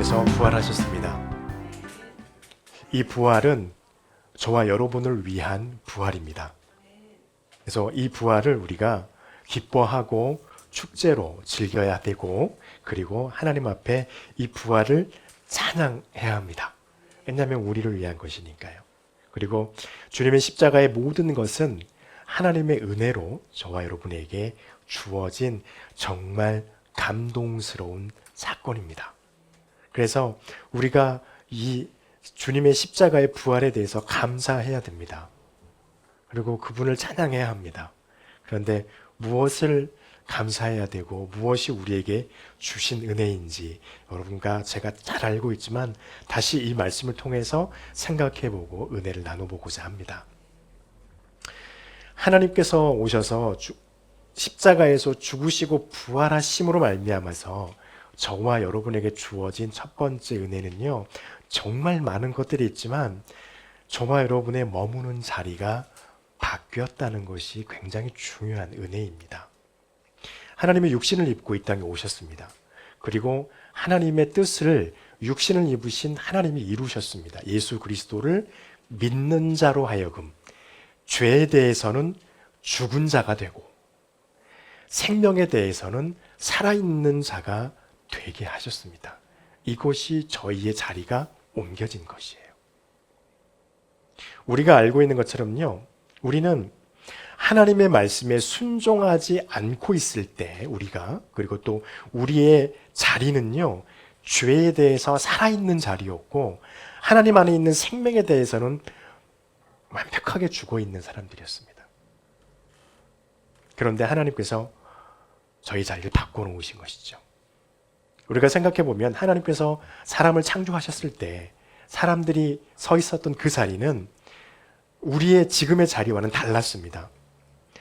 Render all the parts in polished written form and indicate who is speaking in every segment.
Speaker 1: 하나님께서 부활하셨습니다. 이 부활은 저와 여러분을 위한 부활입니다. 그래서 이 부활을 우리가 기뻐하고 축제로 즐겨야 되고, 그리고 하나님 앞에 이 부활을 찬양해야 합니다. 왜냐하면 우리를 위한 것이니까요. 그리고 주님의 십자가의 모든 것은 하나님의 은혜로 저와 여러분에게 주어진 정말 감동스러운 사건입니다. 그래서 우리가 이 주님의 십자가의 부활에 대해서 감사해야 됩니다. 그리고 그분을 찬양해야 합니다. 그런데 무엇을 감사해야 되고 무엇이 우리에게 주신 은혜인지 여러분과 제가 잘 알고 있지만 다시 이 말씀을 통해서 생각해보고 은혜를 나눠보고자 합니다. 하나님께서 오셔서 십자가에서 죽으시고 부활하심으로 말미암아서 저와 여러분에게 주어진 첫 번째 은혜는요, 정말 많은 것들이 있지만 저와 여러분의 머무는 자리가 바뀌었다는 것이 굉장히 중요한 은혜입니다. 하나님의 육신을 입고 이 땅에 오셨습니다. 그리고 하나님의 뜻을 육신을 입으신 하나님이 이루셨습니다. 예수 그리스도를 믿는 자로 하여금 죄에 대해서는 죽은 자가 되고 생명에 대해서는 살아있는 자가 되게 하셨습니다. 이것이 저희의 자리가 옮겨진 것이에요. 우리가 알고 있는 것처럼요, 우리는 하나님의 말씀에 순종하지 않고 있을 때 우리가, 그리고 또 우리의 자리는요, 죄에 대해서 살아있는 자리였고 하나님 안에 있는 생명에 대해서는 완벽하게 죽어 있는 사람들이었습니다. 그런데 하나님께서 저희 자리를 바꿔놓으신 것이죠. 우리가 생각해 보면 하나님께서 사람을 창조하셨을 때 사람들이 서 있었던 그 자리는 우리의 지금의 자리와는 달랐습니다.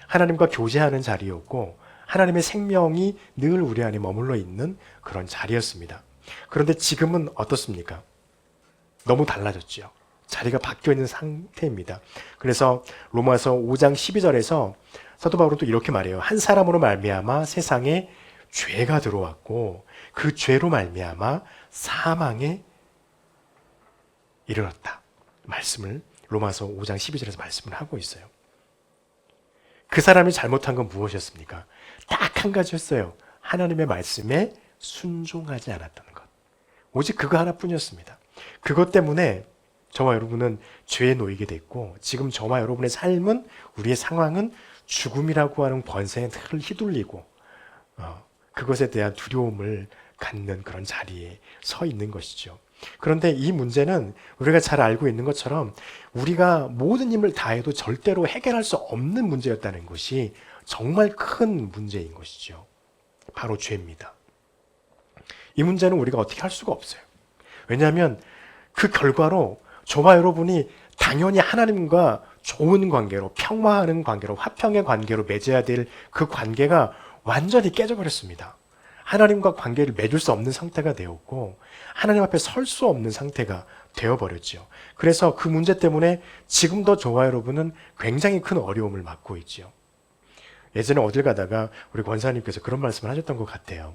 Speaker 1: 하나님과 교제하는 자리였고 하나님의 생명이 늘 우리 안에 머물러 있는 그런 자리였습니다. 그런데 지금은 어떻습니까? 너무 달라졌죠. 자리가 바뀌어 있는 상태입니다. 그래서 로마서 5장 12절에서 사도 바울은 또 이렇게 말해요. 한 사람으로 말미암아 세상에 죄가 들어왔고 그 죄로 말미암아 사망에 이르렀다. 말씀을 로마서 5장 12절에서 말씀을 하고 있어요. 그 사람이 잘못한 건 무엇이었습니까? 딱 한 가지였어요. 하나님의 말씀에 순종하지 않았다는 것. 오직 그거 하나뿐이었습니다. 그것 때문에 저와 여러분은 죄에 놓이게 됐고 지금 저와 여러분의 삶은, 우리의 상황은 죽음이라고 하는 권세에 늘 휘둘리고 그것에 대한 두려움을 갖는 그런 자리에 서 있는 것이죠. 그런데 이 문제는 우리가 잘 알고 있는 것처럼 우리가 모든 힘을 다해도 절대로 해결할 수 없는 문제였다는 것이 정말 큰 문제인 것이죠. 바로 죄입니다. 이 문제는 우리가 어떻게 할 수가 없어요. 왜냐하면 그 결과로 저와 여러분이 당연히 하나님과 좋은 관계로, 평화하는 관계로, 화평의 관계로 맺어야 될 그 관계가 완전히 깨져버렸습니다. 하나님과 관계를 맺을 수 없는 상태가 되었고 하나님 앞에 설 수 없는 상태가 되어버렸죠. 그래서 그 문제 때문에 지금도 저와 여러분은 굉장히 큰 어려움을 맞고 있죠. 예전에 어딜 가다가 우리 권사님께서 그런 말씀을 하셨던 것 같아요.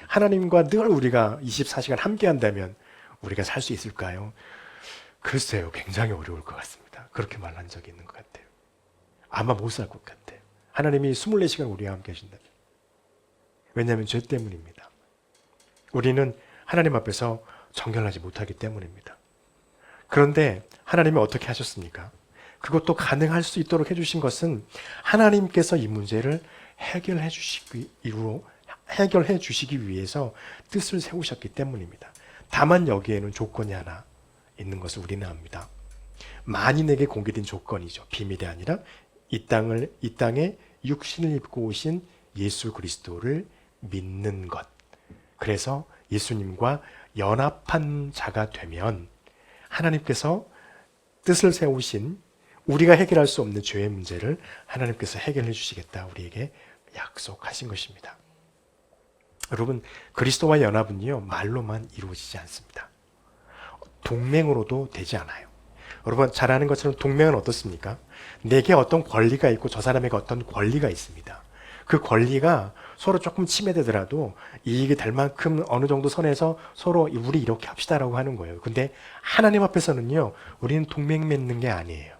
Speaker 1: 하나님과 늘 우리가 24시간 함께 한다면 우리가 살 수 있을까요? 글쎄요, 굉장히 어려울 것 같습니다. 그렇게 말한 적이 있는 것 같아요. 아마 못 살 것 같아요. 하나님이 24시간 우리와 함께 하신다면. 왜냐하면 죄 때문입니다. 우리는 하나님 앞에서 정결하지 못하기 때문입니다. 그런데 하나님이 어떻게 하셨습니까? 그것도 가능할 수 있도록 해주신 것은 하나님께서 이 문제를 해결해 주시기 위해서 뜻을 세우셨기 때문입니다. 다만 여기에는 조건이 하나 있는 것을 우리는 압니다. 만인에게 공개된 조건이죠. 비밀이 아니라 이 땅에 육신을 입고 오신 예수 그리스도를 믿는 것. 그래서 예수님과 연합한 자가 되면 하나님께서 뜻을 세우신 우리가 해결할 수 없는 죄의 문제를 하나님께서 해결해 주시겠다 우리에게 약속하신 것입니다. 여러분, 그리스도와 연합은요, 말로만 이루어지지 않습니다. 동맹으로도 되지 않아요. 여러분 잘 아는 것처럼 동맹은 어떻습니까? 내게 어떤 권리가 있고 저 사람에게 어떤 권리가 있습니다. 그 권리가 서로 조금 침해되더라도 이익이 될 만큼 어느 정도 선에서 서로 우리 이렇게 합시다라고 하는 거예요. 근데 하나님 앞에서는요, 우리는 동맹 맺는 게 아니에요.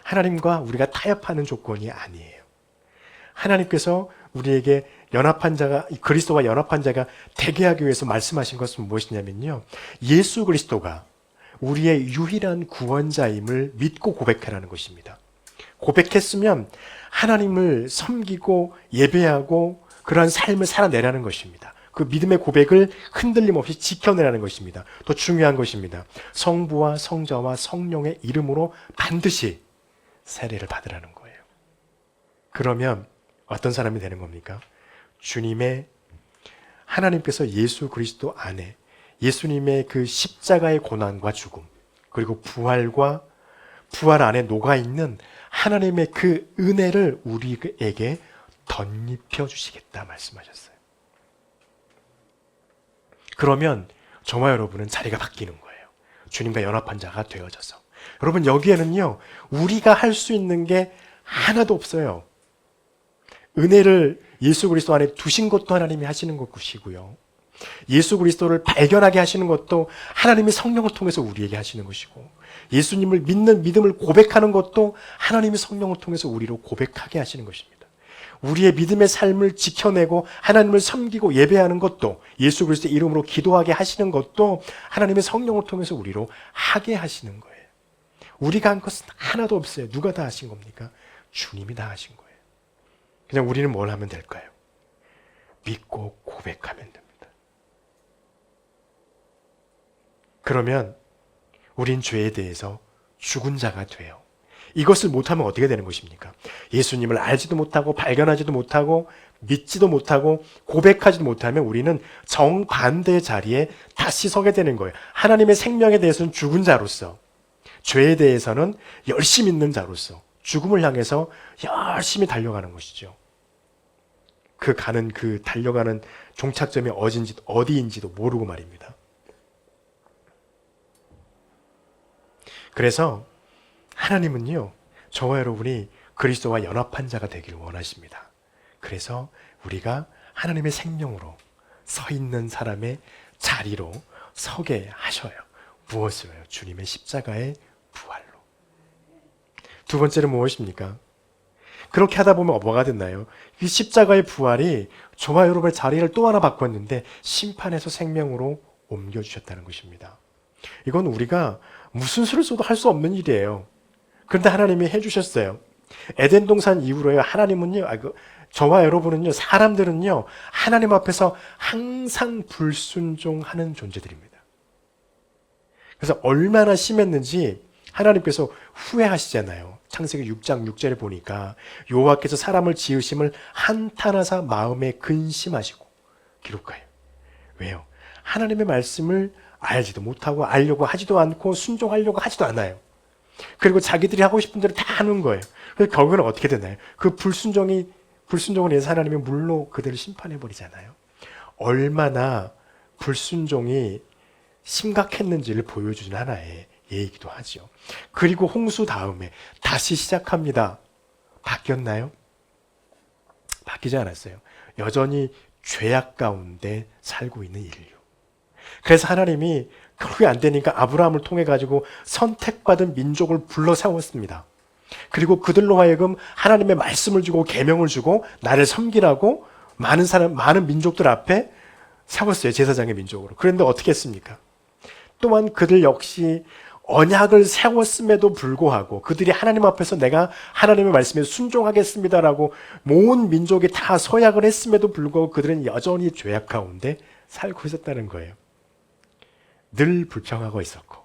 Speaker 1: 하나님과 우리가 타협하는 조건이 아니에요. 하나님께서 우리에게 연합한 자가, 그리스도와 연합한 자가 되게 하기 위해서 말씀하신 것은 무엇이냐면요, 예수 그리스도가 우리의 유일한 구원자임을 믿고 고백하라는 것입니다. 고백했으면 하나님을 섬기고 예배하고 그러한 삶을 살아내라는 것입니다. 그 믿음의 고백을 흔들림 없이 지켜내라는 것입니다. 더 중요한 것입니다. 성부와 성자와 성령의 이름으로 반드시 세례를 받으라는 거예요. 그러면 어떤 사람이 되는 겁니까? 주님의, 하나님께서 예수 그리스도 안에 예수님의 그 십자가의 고난과 죽음, 그리고 부활 안에 녹아있는 하나님의 그 은혜를 우리에게 덧입혀 주시겠다 말씀하셨어요. 그러면 저와 여러분은 자리가 바뀌는 거예요. 주님과 연합한 자가 되어져서. 여러분, 여기에는요, 우리가 할 수 있는 게 하나도 없어요. 은혜를 예수 그리스도 안에 두신 것도 하나님이 하시는 것이고요. 예수 그리스도를 발견하게 하시는 것도 하나님이 성령을 통해서 우리에게 하시는 것이고, 예수님을 믿는 믿음을 고백하는 것도 하나님이 성령을 통해서 우리로 고백하게 하시는 것입니다. 우리의 믿음의 삶을 지켜내고 하나님을 섬기고 예배하는 것도, 예수 그리스도의 이름으로 기도하게 하시는 것도 하나님의 성령을 통해서 우리로 하게 하시는 거예요. 우리가 한 것은 하나도 없어요. 누가 다 하신 겁니까? 주님이 다 하신 거예요. 그냥 우리는 뭘 하면 될까요? 믿고 고백하면 됩니다. 그러면 우린 죄에 대해서 죽은 자가 돼요. 이것을 못하면 어떻게 되는 것입니까? 예수님을 알지도 못하고 발견하지도 못하고 믿지도 못하고 고백하지도 못하면 우리는 정반대의 자리에 다시 서게 되는 거예요. 하나님의 생명에 대해서는 죽은 자로서, 죄에 대해서는 열심히 있는 자로서 죽음을 향해서 열심히 달려가는 것이죠. 그 달려가는 종착점이 어디인지도 모르고 말입니다. 그래서 하나님은요, 저와 여러분이 그리스도와 연합한 자가 되기를 원하십니다. 그래서 우리가 하나님의 생명으로 서 있는 사람의 자리로 서게 하셔요. 무엇으로요? 주님의 십자가의 부활로. 두 번째는 무엇입니까? 그렇게 하다 보면 뭐가 됐나요? 이 십자가의 부활이 저와 여러분의 자리를 또 하나 바꿨는데 심판에서 생명으로 옮겨주셨다는 것입니다. 이건 우리가 무슨 수를 써도 할 수 없는 일이에요. 그런데 하나님이 해주셨어요. 에덴 동산 이후로요, 하나님은요, 저와 여러분은요, 사람들은요, 하나님 앞에서 항상 불순종하는 존재들입니다. 그래서 얼마나 심했는지 하나님께서 후회하시잖아요. 창세기 6장 6절에 보니까 여호와께서 사람을 지으심을 한탄하사 마음에 근심하시고 기록하여. 왜요? 하나님의 말씀을 알지도 못하고 알려고 하지도 않고 순종하려고 하지도 않아요. 그리고 자기들이 하고 싶은 대로 다 하는 거예요. 그래서 결국은 어떻게 되나요? 그 불순종을 위해서 하나님이 물로 그들을 심판해버리잖아요. 얼마나 불순종이 심각했는지를 보여주는 하나의 예이기도 하죠. 그리고 홍수 다음에 다시 시작합니다. 바뀌었나요? 바뀌지 않았어요. 여전히 죄악 가운데 살고 있는 인류. 그래서 하나님이 그게 안 되니까 아브라함을 통해 가지고 선택받은 민족을 불러 세웠습니다. 그리고 그들로 하여금 하나님의 말씀을 주고 계명을 주고 나를 섬기라고 많은 민족들 앞에 세웠어요. 제사장의 민족으로. 그런데 어떻게 했습니까? 또한 그들 역시 언약을 세웠음에도 불구하고 그들이 하나님 앞에서 내가 하나님의 말씀에 순종하겠습니다라고 모든 민족이 다 서약을 했음에도 불구하고 그들은 여전히 죄악 가운데 살고 있었다는 거예요. 늘 불평하고 있었고,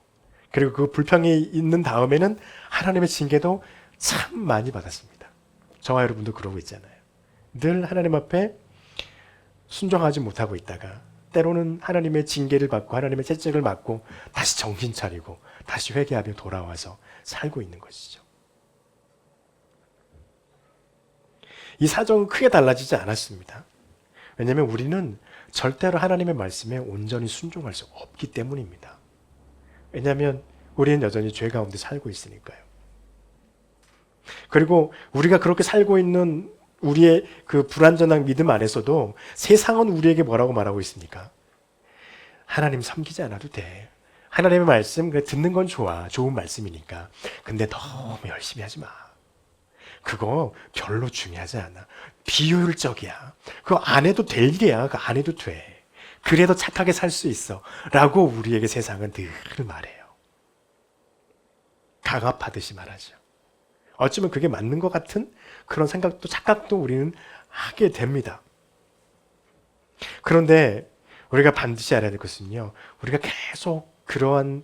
Speaker 1: 그리고 그 불평이 있는 다음에는 하나님의 징계도 참 많이 받았습니다. 저와 여러분도 그러고 있잖아요. 늘 하나님 앞에 순종하지 못하고 있다가 때로는 하나님의 징계를 받고 하나님의 채찍을 맞고 다시 정신 차리고 다시 회개하며 돌아와서 살고 있는 것이죠. 이 사정은 크게 달라지지 않았습니다. 왜냐하면 우리는 절대로 하나님의 말씀에 온전히 순종할 수 없기 때문입니다. 왜냐하면 우리는 여전히 죄 가운데 살고 있으니까요. 그리고 우리가 그렇게 살고 있는 우리의 그 불완전한 믿음 안에서도 세상은 우리에게 뭐라고 말하고 있습니까? 하나님 섬기지 않아도 돼. 하나님의 말씀 듣는 건 좋아. 좋은 말씀이니까. 근데 너무 열심히 하지 마. 그거 별로 중요하지 않아. 비효율적이야. 그거 안 해도 될 일이야. 그거 안 해도 돼. 그래도 착하게 살 수 있어. 라고 우리에게 세상은 늘 말해요. 강압하듯이 말하죠. 어쩌면 그게 맞는 것 같은 그런 생각도, 착각도 우리는 하게 됩니다. 그런데 우리가 반드시 알아야 될 것은요, 우리가 계속 그러한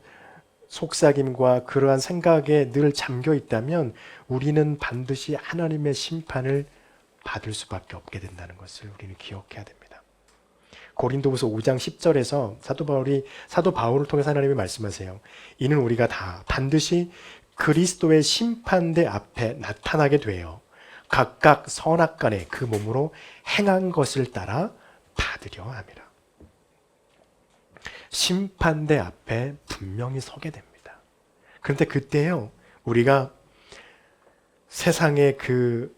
Speaker 1: 속삭임과 그러한 생각에 늘 잠겨 있다면 우리는 반드시 하나님의 심판을 받을 수밖에 없게 된다는 것을 우리는 기억해야 됩니다. 고린도후서 5장 10절에서 사도 바울을 통해서 하나님이 말씀하세요. 이는 우리가 다 반드시 그리스도의 심판대 앞에 나타나게 되어 각각 선악간에 그 몸으로 행한 것을 따라 받으려 함이라. 심판대 앞에 분명히 서게 됩니다. 그런데 그때요, 우리가 세상의 그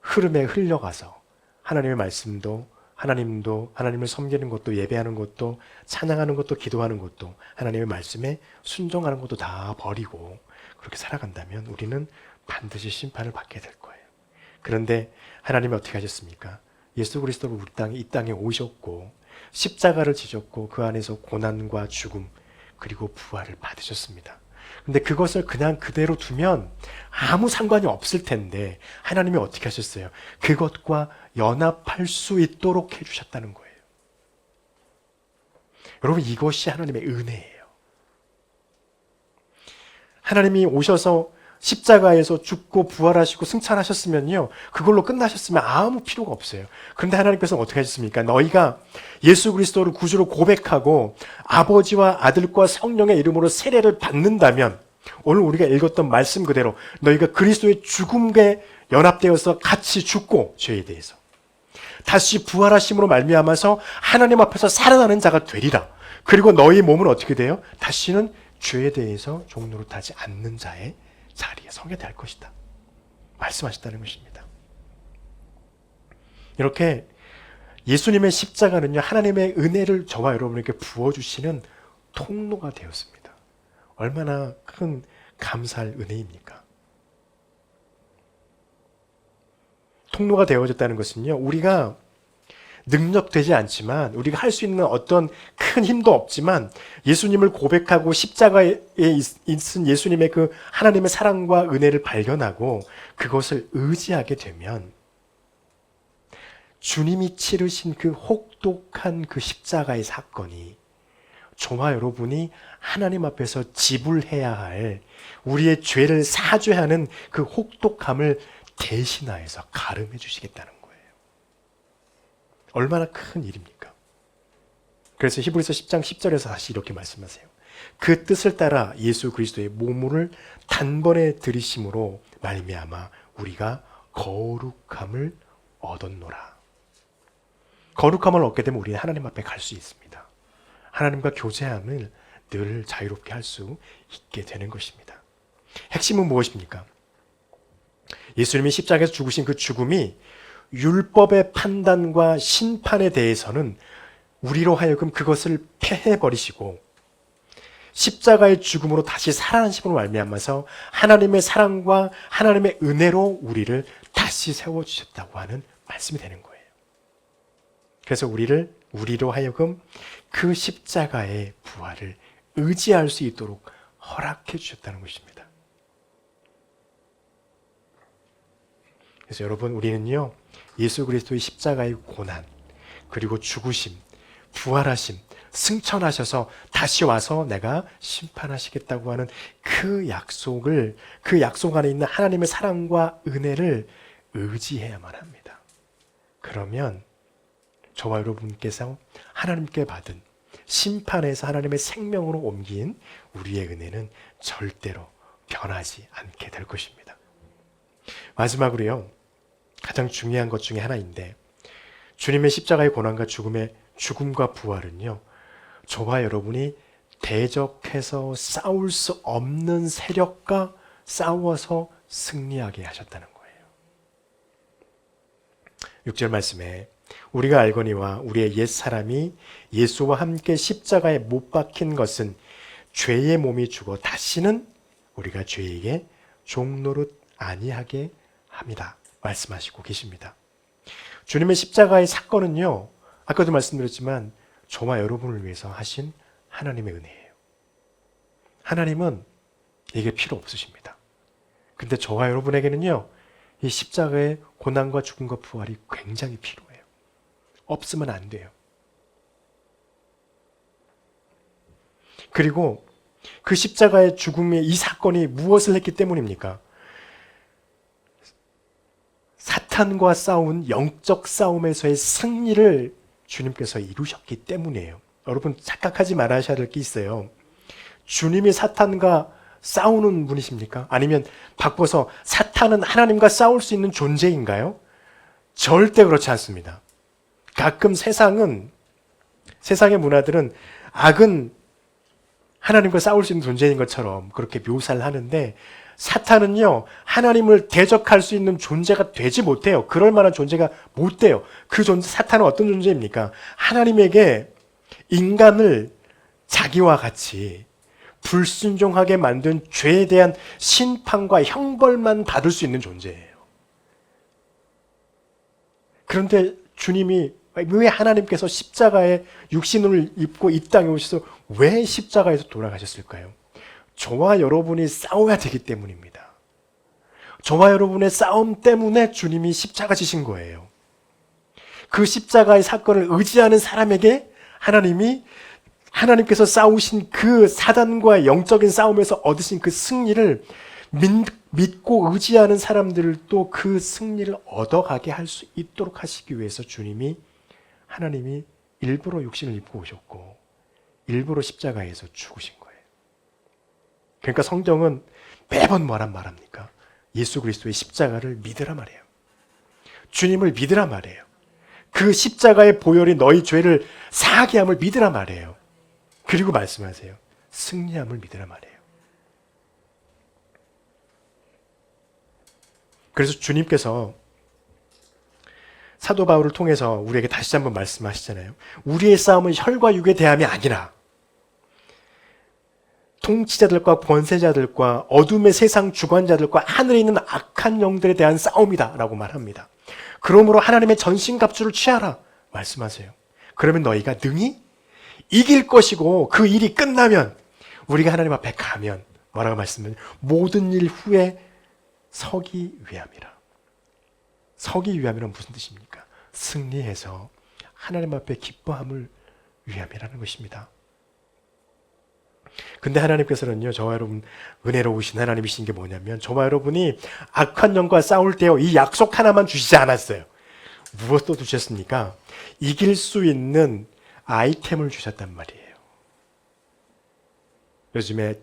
Speaker 1: 흐름에 흘려가서 하나님의 말씀도, 하나님을 섬기는 것도, 예배하는 것도, 찬양하는 것도, 기도하는 것도, 하나님의 말씀에 순종하는 것도 다 버리고 그렇게 살아간다면 우리는 반드시 심판을 받게 될 거예요. 그런데 하나님이 어떻게 하셨습니까? 예수 그리스도로 우리 이 땅에 오셨고 십자가를 지셨고 그 안에서 고난과 죽음 그리고 부활을 받으셨습니다. 근데 그것을 그냥 그대로 두면 아무 상관이 없을 텐데 하나님이 어떻게 하셨어요? 그것과 연합할 수 있도록 해주셨다는 거예요. 여러분, 이것이 하나님의 은혜예요. 하나님이 오셔서 십자가에서 죽고 부활하시고 승천하셨으면요, 그걸로 끝나셨으면 아무 필요가 없어요. 그런데 하나님께서는 어떻게 하셨습니까? 너희가 예수 그리스도를 구주로 고백하고 아버지와 아들과 성령의 이름으로 세례를 받는다면, 오늘 우리가 읽었던 말씀 그대로 너희가 그리스도의 죽음에 연합되어서 같이 죽고, 죄에 대해서 다시 부활하심으로 말미암아서 하나님 앞에서 살아나는 자가 되리라. 그리고 너희 몸은 어떻게 돼요? 다시는 죄에 대해서 종노릇하지 않는 자의 자리에 서게 될 것이다. 말씀하셨다는 것입니다. 이렇게 예수님의 십자가는요, 하나님의 은혜를 저와 여러분에게 부어주시는 통로가 되었습니다. 얼마나 큰 감사할 은혜입니까? 통로가 되어졌다는 것은요, 우리가 능력되지 않지만, 우리가 할 수 있는 어떤 큰 힘도 없지만 예수님을 고백하고 십자가에 있은 예수님의 그 하나님의 사랑과 은혜를 발견하고 그것을 의지하게 되면 주님이 치르신 그 혹독한 그 십자가의 사건이 저와 여러분이 하나님 앞에서 지불해야 할 우리의 죄를 사죄하는 그 혹독함을 대신하여서 가름해 주시겠다는 거예요. 얼마나 큰 일입니까? 그래서 히브리서 10장 10절에서 다시 이렇게 말씀하세요. 그 뜻을 따라 예수 그리스도의 몸을 단번에 들이심으로 말미암아 우리가 거룩함을 얻었노라. 거룩함을 얻게 되면 우리는 하나님 앞에 갈 수 있습니다. 하나님과 교제함을 늘 자유롭게 할 수 있게 되는 것입니다. 핵심은 무엇입니까? 예수님이 십자가에서 죽으신 그 죽음이 율법의 판단과 심판에 대해서는 우리로 하여금 그것을 패해버리시고 십자가의 죽음으로 다시 살아나심으로 말미암아서 하나님의 사랑과 하나님의 은혜로 우리를 다시 세워주셨다고 하는 말씀이 되는 거예요. 그래서 우리로 하여금 그 십자가의 부활을 의지할 수 있도록 허락해 주셨다는 것입니다. 그래서 여러분, 우리는요, 예수 그리스도의 십자가의 고난, 그리고 죽으심, 부활하심, 승천하셔서 다시 와서 내가 심판하시겠다고 하는 그 약속을, 그 약속 안에 있는 하나님의 사랑과 은혜를 의지해야만 합니다. 그러면 저와 여러분께서 하나님께 받은 심판에서 하나님의 생명으로 옮긴 우리의 은혜는 절대로 변하지 않게 될 것입니다. 마지막으로요, 가장 중요한 것 중에 하나인데, 주님의 십자가의 고난과 죽음과 부활은요, 저와 여러분이 대적해서 싸울 수 없는 세력과 싸워서 승리하게 하셨다는 거예요. 6절 말씀에 우리가 알거니와 우리의 옛사람이 예수와 함께 십자가에 못 박힌 것은 죄의 몸이 죽어 다시는 우리가 죄에게 종노릇 아니하게 합니다. 말씀하시고 계십니다. 주님의 십자가의 사건은요, 아까도 말씀드렸지만 저와 여러분을 위해서 하신 하나님의 은혜예요. 하나님은 이게 필요 없으십니다. 근데 저와 여러분에게는요, 이 십자가의 고난과 죽음과 부활이 굉장히 필요해요. 없으면 안 돼요. 그리고 그 십자가의 죽음의 이 사건이 무엇을 했기 때문입니까? 사탄과 싸운 영적 싸움에서의 승리를 주님께서 이루셨기 때문이에요. 여러분 착각하지 말아야 될 게 있어요. 주님이 사탄과 싸우는 분이십니까? 아니면 바꿔서 사탄은 하나님과 싸울 수 있는 존재인가요? 절대 그렇지 않습니다. 가끔 세상의 문화들은 악은 하나님과 싸울 수 있는 존재인 것처럼 그렇게 묘사를 하는데, 사탄은요, 하나님을 대적할 수 있는 존재가 되지 못해요. 그럴 만한 존재가 못 돼요. 사탄은 어떤 존재입니까? 하나님에게 인간을 자기와 같이 불순종하게 만든 죄에 대한 심판과 형벌만 받을 수 있는 존재예요. 그런데 주님이 왜 하나님께서 십자가에 육신을 입고 이 땅에 오셔서 왜 십자가에서 돌아가셨을까요? 저와 여러분이 싸워야 되기 때문입니다. 저와 여러분의 싸움 때문에 주님이 십자가 지신 거예요. 그 십자가의 사건을 의지하는 사람에게 하나님께서 싸우신 그 사단과의 영적인 싸움에서 얻으신 그 승리를 믿고 의지하는 사람들도 그 승리를 얻어가게 할 수 있도록 하시기 위해서 하나님이 일부러 육신을 입고 오셨고 일부러 십자가에서 죽으신 거예요. 그러니까 성경은 매번 뭐란 말합니까? 예수 그리스도의 십자가를 믿으라 말이에요. 주님을 믿으라 말이에요. 그 십자가의 보혈이 너희 죄를 사하게 함을 믿으라 말이에요. 그리고 말씀하세요. 승리함을 믿으라 말이에요. 그래서 주님께서 사도 바울을 통해서 우리에게 다시 한번 말씀하시잖아요. 우리의 싸움은 혈과 육에 대함이 아니라 통치자들과 권세자들과 어둠의 세상 주관자들과 하늘에 있는 악한 영들에 대한 싸움이다 라고 말합니다. 그러므로 하나님의 전신갑주를 취하라 말씀하세요. 그러면 너희가 능히 이길 것이고, 그 일이 끝나면 우리가 하나님 앞에 가면 뭐라고 말씀하세요? 모든 일 후에 서기 위함이라. 서기 위함이란 무슨 뜻입니까? 승리해서 하나님 앞에 기뻐함을 위함이라는 것입니다. 근데 하나님께서는요, 저와 여러분 은혜로우신 하나님이신 게 뭐냐면, 저와 여러분이 악한 영과 싸울 때요, 이 약속 하나만 주시지 않았어요. 무엇도 주셨습니까? 이길 수 있는 아이템을 주셨단 말이에요. 요즘에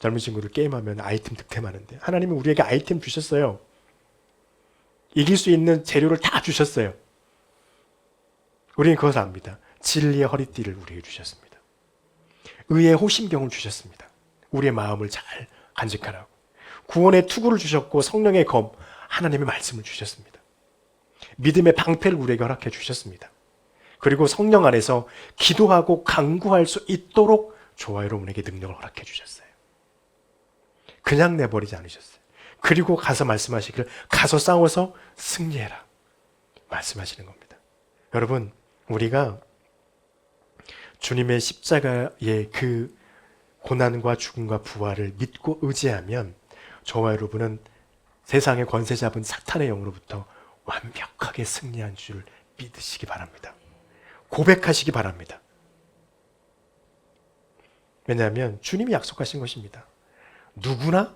Speaker 1: 젊은 친구들 게임하면 아이템 득템하는데, 하나님이 우리에게 아이템 주셨어요. 이길 수 있는 재료를 다 주셨어요. 우리는 그것을 압니다. 진리의 허리띠를 우리에게 주셨습니다. 의의 호심경을 주셨습니다. 우리의 마음을 잘 간직하라고. 구원의 투구를 주셨고, 성령의 검, 하나님의 말씀을 주셨습니다. 믿음의 방패를 우리에게 허락해 주셨습니다. 그리고 성령 안에서 기도하고 간구할 수 있도록 저와 여러분에게 능력을 허락해 주셨어요. 그냥 내버리지 않으셨어요. 그리고 가서 말씀하시기를 가서 싸워서 승리해라 말씀하시는 겁니다. 여러분, 우리가 주님의 십자가의 그 고난과 죽음과 부활을 믿고 의지하면 저와 여러분은 세상의 권세 잡은 사탄의 영으로부터 완벽하게 승리한 줄 믿으시기 바랍니다. 고백하시기 바랍니다. 왜냐하면 주님이 약속하신 것입니다. 누구나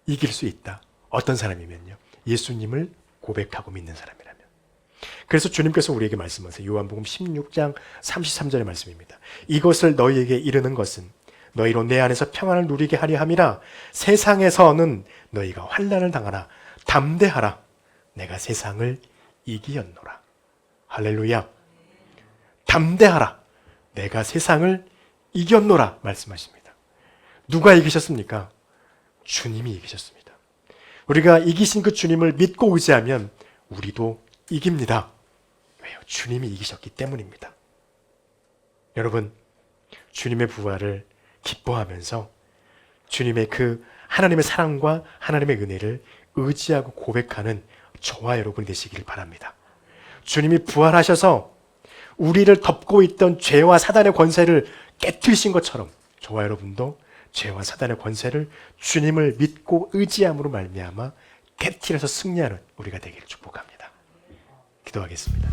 Speaker 1: 이길 수 있다. 어떤 사람이면요, 예수님을 고백하고 믿는 사람이라면. 그래서 주님께서 우리에게 말씀하세요. 요한복음 16장 33절의 말씀입니다. 이것을 너희에게 이르는 것은 너희로 내 안에서 평안을 누리게 하려 함이라. 세상에서는 너희가 환난을 당하나 담대하라. 내가 세상을 이기었노라. 할렐루야. 담대하라. 내가 세상을 이겼노라 말씀하십니다. 누가 이기셨습니까? 주님이 이기셨습니다. 우리가 이기신 그 주님을 믿고 의지하면 우리도 이깁니다. 왜요? 주님이 이기셨기 때문입니다. 여러분, 주님의 부활을 기뻐하면서 주님의 그 하나님의 사랑과 하나님의 은혜를 의지하고 고백하는 저와 여러분이 되시기를 바랍니다. 주님이 부활하셔서 우리를 덮고 있던 죄와 사단의 권세를 깨뜨리신 것처럼 저와 여러분도 죄와 사단의 권세를 주님을 믿고 의지함으로 말미암아 깨뜨려서 승리하는 우리가 되기를 축복합니다. 기도하겠습니다.